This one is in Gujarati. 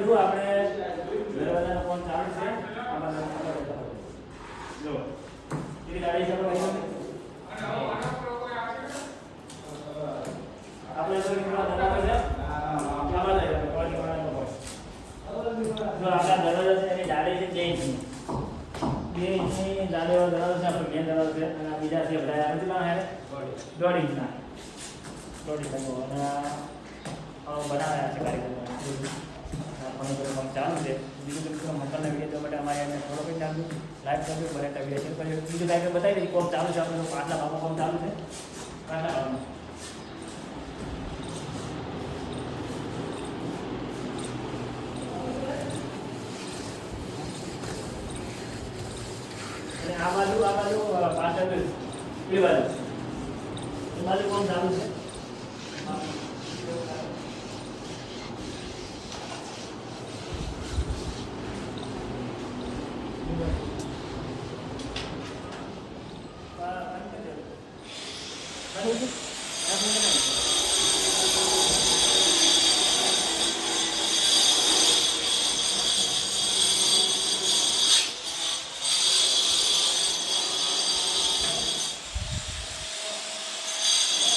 જો આપણે દરવાજાનો ફોન ચાલુ છે જો એ ગાડી ચાલુ હોય આપણે તો કેટલા દરવાજા છે આમાં લઈ લો કોની કોના જો આપણા દરવાજા છે એની જાડી છે 2 ઇંચની જાડીવાળો દરવાજો છે આપણો મેન દરવાજો છે અને બીજા છે બધા કેટલા હે 1.5 ઇંચના 1.5 ઇંચનો અને બનાવ્યા છે કારીગરો ચાલુ છે બીજું મિત્રો મકાનના વિડીયો જોવા માટે અમારે એને ફોલો કરી ચાલુ લાઈક કરજો બરાબર વિડીયો શેર કરજો બીજું કાંઈ બતાવી દઈએ કોમ ચાલુ છે આપણે પાટલા બાપા કોમ ચાલુ છે પાટલા બાપા અને આ બાજુ પાછળ એ બાજુ કોમ ચાલુ છે